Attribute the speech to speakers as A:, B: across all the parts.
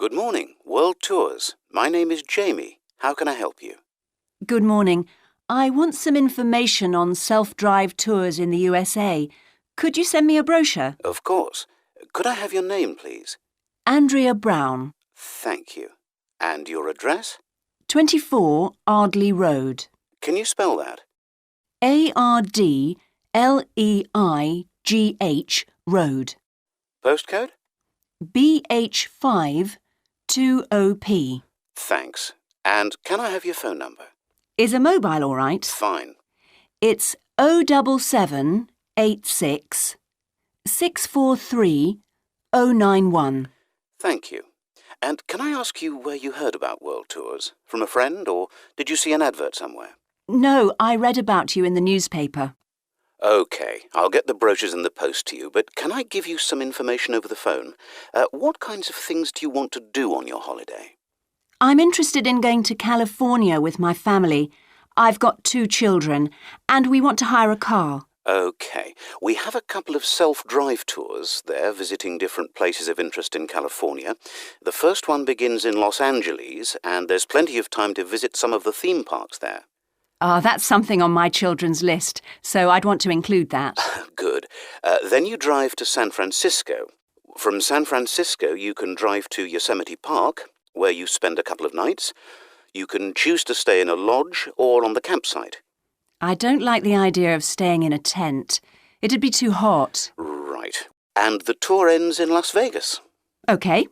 A: Good morning, World Tours. My name is Jamie. How can I help you?
B: Good morning. I want some information on self-drive tours in the USA. Could you send me a brochure?
A: Of course. Could I have your name, please?
B: Andrea Brown.
A: Thank you. And your address?
B: 24 Ardley Road.
A: Can you spell that?
B: ArdleigH Road.
A: Postcode?
B: BH5 2OP.
A: Thanks. And can I have your phone number?
B: Is a mobile all right?
A: Fine.
B: It's 07786 643 091.
A: Thank you. And can I ask you where you heard about World Tours? From a friend, or did you see an advert somewhere?
B: No, I read about you in the newspaper.
A: OK, I'll get the brochures in the post to you, but can I give you some information over the phone? What kinds of things do you want to do on your holiday?
B: I'm interested in going to California with my family. I've got 2 children, and we want to hire a car.
A: OK, we have a couple of self-drive tours there visiting different places of interest in California. The first one begins in Los Angeles, and there's plenty of time to visit some of the theme parks there.
B: That's something on my children's list, so I'd want to include that.
A: Good. Then you drive to San Francisco. From San Francisco, you can drive to Yosemite Park, where you spend a couple of nights. You can choose to stay in a lodge or on the campsite.
B: I don't like the idea of staying in a tent. It'd be too hot.
A: Right. And the tour ends in Las Vegas.
B: OK.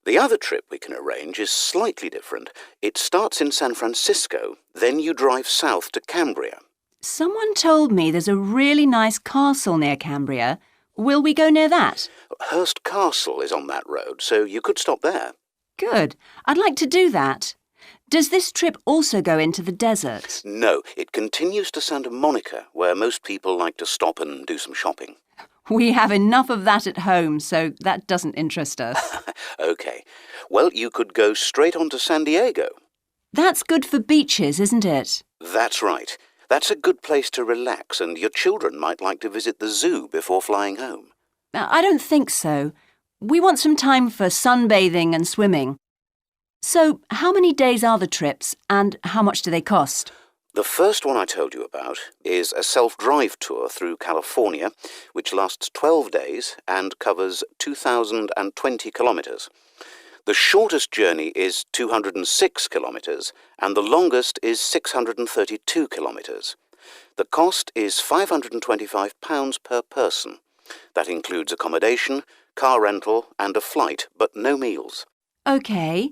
A: The other trip we can arrange is slightly different. It starts in San Francisco, then you drive south to Cambria.
B: Someone told me there's a really nice castle near Cambria. Will we go near that?
A: Hearst Castle is on that road, so you could stop there.
B: Good. I'd like to do that. Does this trip also go into the desert?
A: No, it continues to Santa Monica, where most people like to stop and do some shopping.
B: We have enough of that at home, so that doesn't interest us.
A: OK. Well, you could go straight on to San Diego.
B: That's good for beaches, isn't it?
A: That's right. That's a good place to relax, and your children might like to visit the zoo before flying home.
B: I don't think so. We want some time for sunbathing and swimming. So, how many days are the trips, and how much do they cost?
A: The first one I told you about is a self-drive tour through California, which lasts 12 days and covers 2,020 kilometres. The shortest journey is 206 kilometres, and the longest is 632 kilometres. The cost is £525 per person. That includes accommodation, car rental and a flight, but no meals.
B: OK.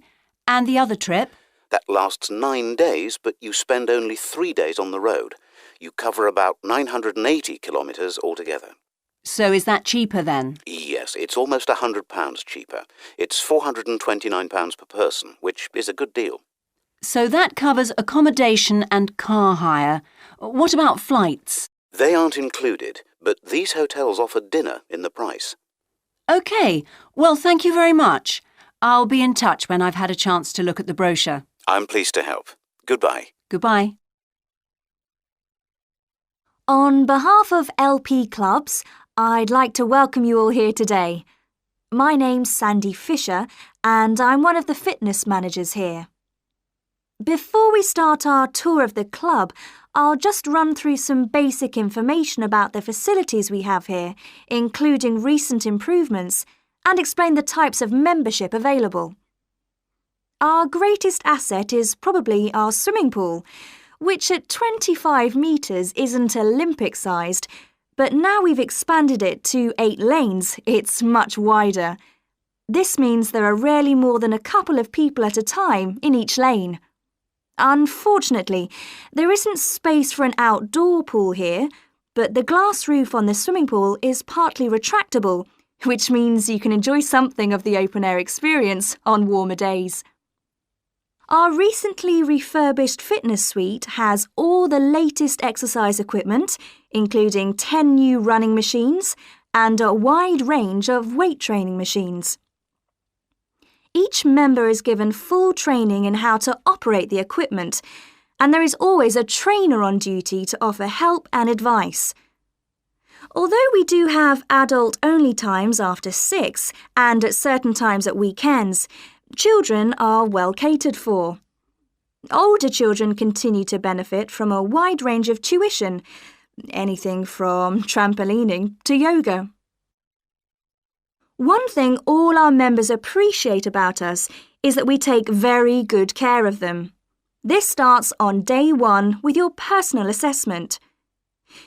B: And the other trip?
A: That lasts 9 days, but you spend only 3 days on the road. You cover about 980 kilometres altogether.
B: So is that cheaper then?
A: Yes, it's almost £100 cheaper. It's £429 per person, which is a good deal.
B: So that covers accommodation and car hire. What about flights?
A: They aren't included, but these hotels offer dinner in the price.
B: OK. Well, thank you very much. I'll be in touch when I've had a chance to look at the brochure.
A: I'm pleased to help. Goodbye.
B: Goodbye.
C: On behalf of LP Clubs, I'd like to welcome you all here today. My name's Sandy Fisher, and I'm one of the fitness managers here. Before we start our tour of the club, I'll just run through some basic information about the facilities we have here, including recent improvements, and explain the types of membership available. Our greatest asset is probably our swimming pool, which at 25 metres isn't Olympic-sized, but now we've expanded it to 8 lanes, it's much wider. This means there are rarely more than a couple of people at a time in each lane. Unfortunately, there isn't space for an outdoor pool here, but the glass roof on the swimming pool is partly retractable, which means you can enjoy something of the open-air experience on warmer days. Our recently refurbished fitness suite has all the latest exercise equipment, including 10 new running machines and a wide range of weight training machines. Each member is given full training in how to operate the equipment, and there is always a trainer on duty to offer help and advice. Although we do have adult-only times after 6 and at certain times at weekends, Children are well catered for. Older children continue to benefit from a wide range of tuition, anything from trampolining to yoga. One thing all our members appreciate about us is that we take very good care of them. This starts on day 1 with your personal assessment.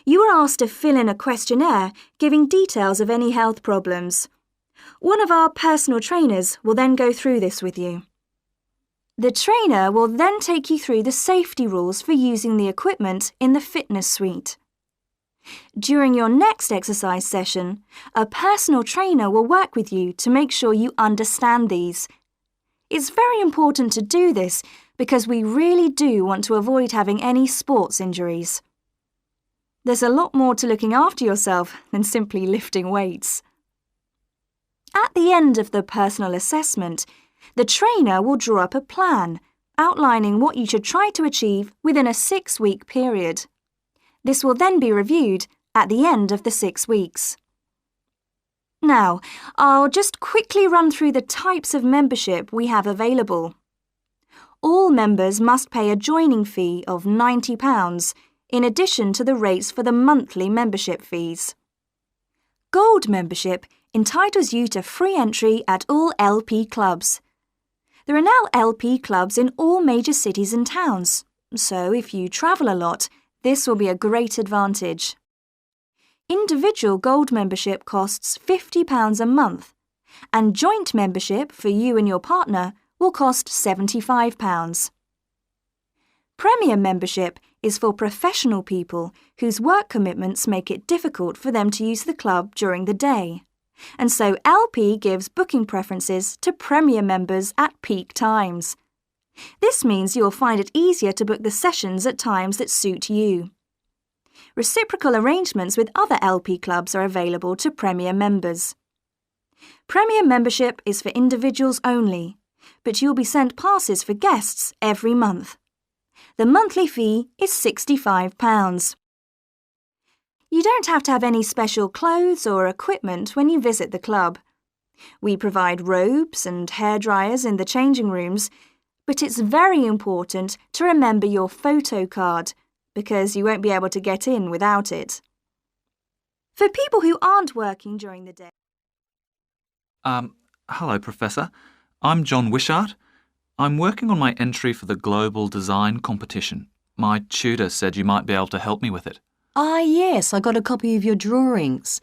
C: You are asked to fill in a questionnaire giving details of any health problems. One of our personal trainers will then go through this with you. The trainer will then take you through the safety rules for using the equipment in the fitness suite. During your next exercise session, a personal trainer will work with you to make sure you understand these. It's very important to do this because we really do want to avoid having any sports injuries. There's a lot more to looking after yourself than simply lifting weights. At the end of the personal assessment, the trainer will draw up a plan outlining what you should try to achieve within a 6-week period. This will then be reviewed at the end of the 6 weeks. Now, I'll just quickly run through the types of membership we have available. All members must pay a joining fee of £90 in addition to the rates for the monthly membership fees. Gold membership entitles you to free entry at all LP clubs. There are now LP clubs in all major cities and towns, so if you travel a lot, this will be a great advantage. Individual gold membership costs £50 a month, and joint membership for you and your partner will cost £75. Premium membership is for professional people whose work commitments make it difficult for them to use the club during the day. And so LP gives booking preferences to Premier members at peak times. This means you'll find it easier to book the sessions at times that suit you. Reciprocal arrangements with other LP clubs are available to Premier members. Premier membership is for individuals only, but you'll be sent passes for guests every month. The monthly fee is £65. You don't have to have any special clothes or equipment when you visit the club. We provide robes and hairdryers in the changing rooms, but it's very important to remember your photo card because you won't be able to get in without it. For people who aren't working during the day...
D: Hello, Professor. I'm John Wishart. I'm working on my entry for the Global Design Competition. My tutor said you might be able to help me with it.
B: Ah, yes, I got a copy of your drawings.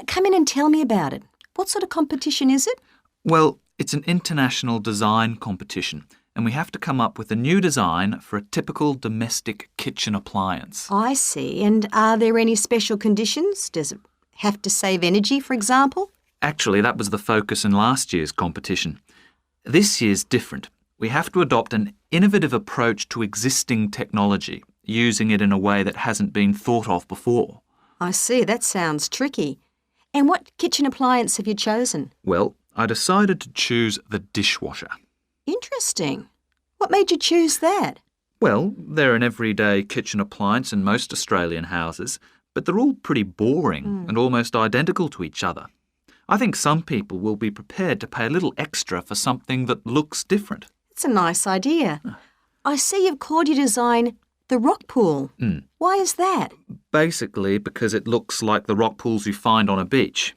B: Come in and tell me about it. What sort of competition is it?
D: Well, it's an international design competition, and we have to come up with a new design for a typical domestic kitchen appliance.
B: I see. And are there any special conditions? Does it have to save energy, for example?
D: Actually, that was the focus in last year's competition. This year's different. We have to adopt an innovative approach to existing technology, using it in a way that hasn't been thought of before.
B: I see. That sounds tricky. And what kitchen appliance have you chosen?
D: Well, I decided to choose the dishwasher.
B: Interesting. What made you choose that?
D: Well, they're an everyday kitchen appliance in most Australian houses, but they're all pretty boring and almost identical to each other. I think some people will be prepared to pay a little extra for something that looks different.
B: It's a nice idea. I see you've called your design the rock pool. Why is that?
D: Basically because it looks like the rock pools you find on a beach.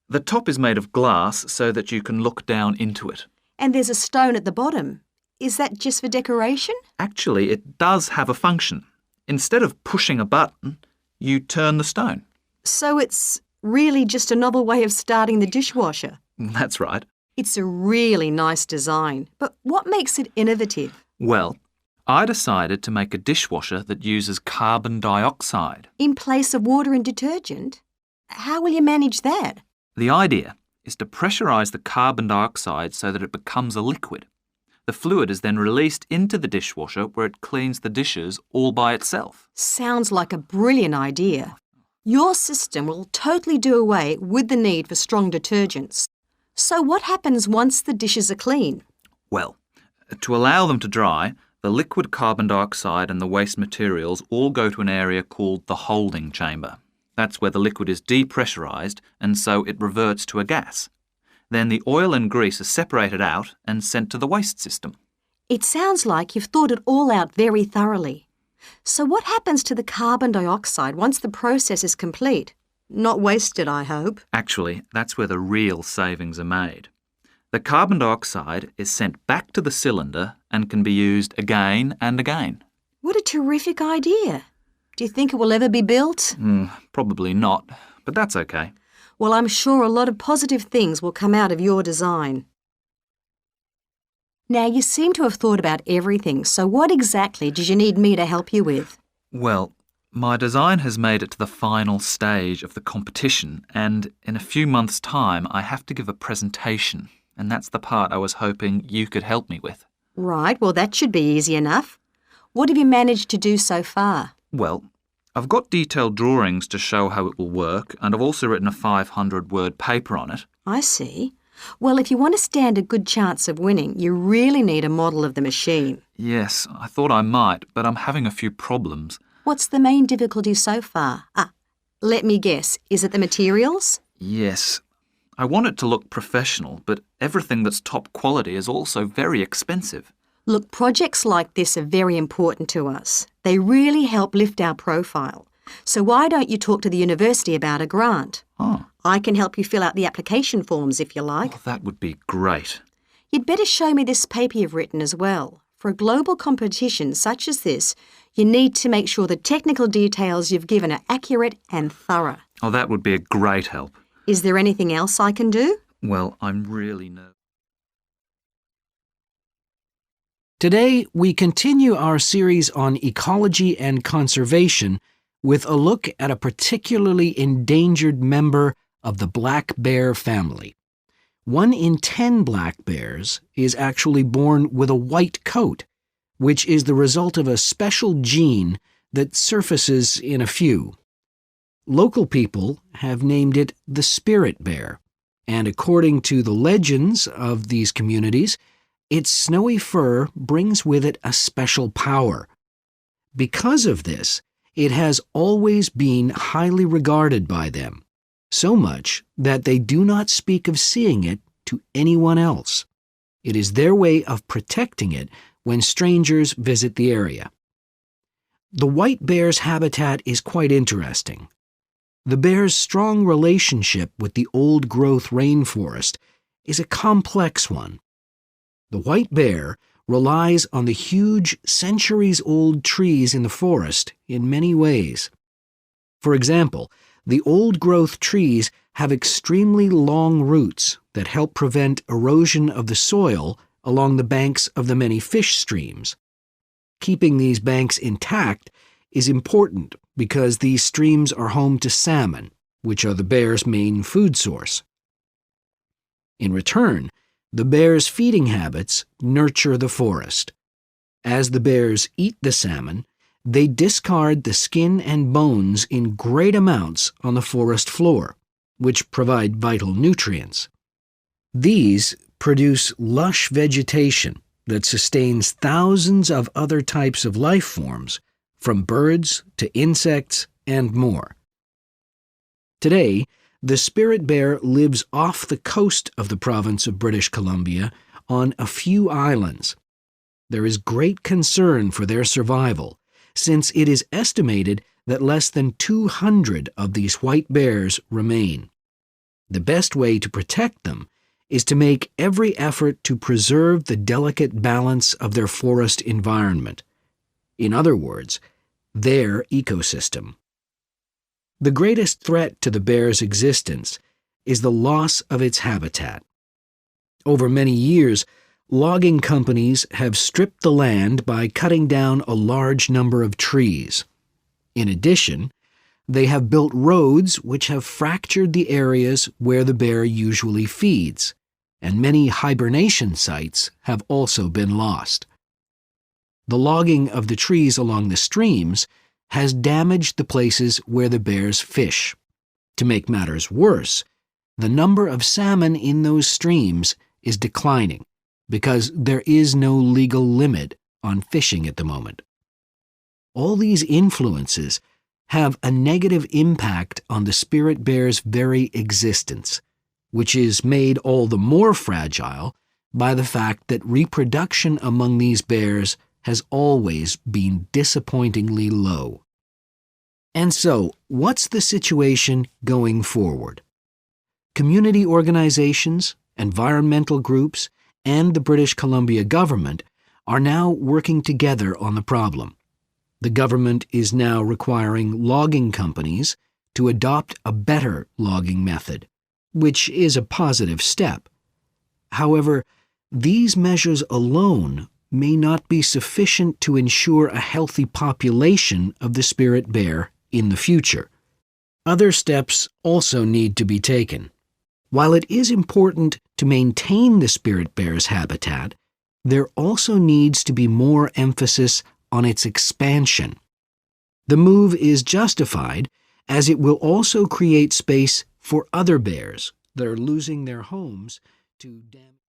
D: The top is made of glass so that you can look down into it.
B: And there's a stone at the bottom. Is that just for decoration?
D: Actually, it does have a function. Instead of pushing a button, you turn the stone.
B: So it's really just a novel way of starting the dishwasher.
D: That's right.
B: It's a really nice design, but what makes it innovative?
D: Well, I decided to make a dishwasher that uses carbon dioxide.
B: In place of water and detergent? How will you manage that?
D: The idea is to pressurise the carbon dioxide so that it becomes a liquid. The fluid is then released into the dishwasher where it cleans the dishes all by itself.
B: Sounds like a brilliant idea. Your system will totally do away with the need for strong detergents. So what happens once the dishes are clean?
D: Well, to allow them to dry, the liquid carbon dioxide and the waste materials all go to an area called the holding chamber. That's where the liquid is depressurised and so it reverts to a gas. Then the oil and grease are separated out and sent to the waste system.
E: It sounds like you've thought it all out very thoroughly. So what happens to the carbon dioxide once the process is complete? Not wasted, I hope.
D: Actually, that's where the real savings are made. The carbon dioxide is sent back to the cylinder and can be used again and again.
E: What a terrific idea. Do you think it will ever be built?
D: Probably not, but that's okay.
E: Well, I'm sure a lot of positive things will come out of your design. Now, you seem to have thought about everything, so what exactly did you need me to help you with?
D: Well, my design has made it to the final stage of the competition, and in a few months' time I have to give a presentation, and that's the part I was hoping you could help me with.
E: Right, well, that should be easy enough. What have you managed to do so far?
D: Well, I've got detailed drawings to show how it will work, and I've also written a 500-word paper on it.
E: I see. Well, if you want to stand a good chance of winning, you really need a model of the machine.
D: Yes, I thought I might, but I'm having a few problems.
E: What's the main difficulty so far? Let me guess. Is it the materials?
D: Yes. I want it to look professional, but everything that's top quality is also very expensive.
E: Look, projects like this are very important to us. They really help lift our profile. So why don't you talk to the university about a grant?
D: Oh.
E: I can help you fill out the application forms if you like.
D: Oh, that would be great.
E: You'd better show me this paper you've written as well. For a global competition such as this, you need to make sure the technical details you've given are accurate and thorough.
D: Oh, that would be a great help.
E: Is there anything else I can do?
D: Well, I'm really nervous.
F: Today, we continue our series on ecology and conservation with a look at a particularly endangered member of the black bear family. 1 in 10 black bears is actually born with a white coat, which is the result of a special gene that surfaces in a few. Local people have named it the spirit bear, and according to the legends of these communities, its snowy fur brings with it a special power. Because of this, it has always been highly regarded by them, so much that they do not speak of seeing it to anyone else. It is their way of protecting it when strangers visit the area. The white bear's habitat is quite interesting. The bear's strong relationship with the old-growth rainforest is a complex one. The white bear relies on the huge, centuries-old trees in the forest in many ways. For example, the old-growth trees have extremely long roots that help prevent erosion of the soil along the banks of the many fish streams. Keeping these banks intact is important because these streams are home to salmon, which are the bear's main food source. In return, the bear's feeding habits nurture the forest. As the bears eat the salmon, they discard the skin and bones in great amounts on the forest floor, which provide vital nutrients. These produce lush vegetation that sustains thousands of other types of life forms, from birds to insects and more. Today, the spirit bear lives off the coast of the province of British Columbia on a few islands. There is great concern for their survival, since it is estimated that less than 200 of these white bears remain. The best way to protect them is to make every effort to preserve the delicate balance of their forest environment. In other words, their ecosystem. The greatest threat to the bear's existence is the loss of its habitat. Over many years, logging companies have stripped the land by cutting down a large number of trees. In addition, they have built roads which have fractured the areas where the bear usually feeds, and many hibernation sites have also been lost. The logging of the trees along the streams has damaged the places where the bears fish. To make matters worse, the number of salmon in those streams is declining because there is no legal limit on fishing at the moment. All these influences have a negative impact on the spirit bear's very existence, which is made all the more fragile by the fact that reproduction among these bears has always been disappointingly low. And so, what's the situation going forward? Community organizations, environmental groups, and the British Columbia government are now working together on the problem. The government is now requiring logging companies to adopt a better logging method, which is a positive step. However, these measures alone may not be sufficient to ensure a healthy population of the spirit bear in the future. Other steps also need to be taken. While it is important to maintain the spirit bear's habitat, there also needs to be more emphasis on its expansion. The move is justified as it will also create space for other bears that are losing their homes to damage.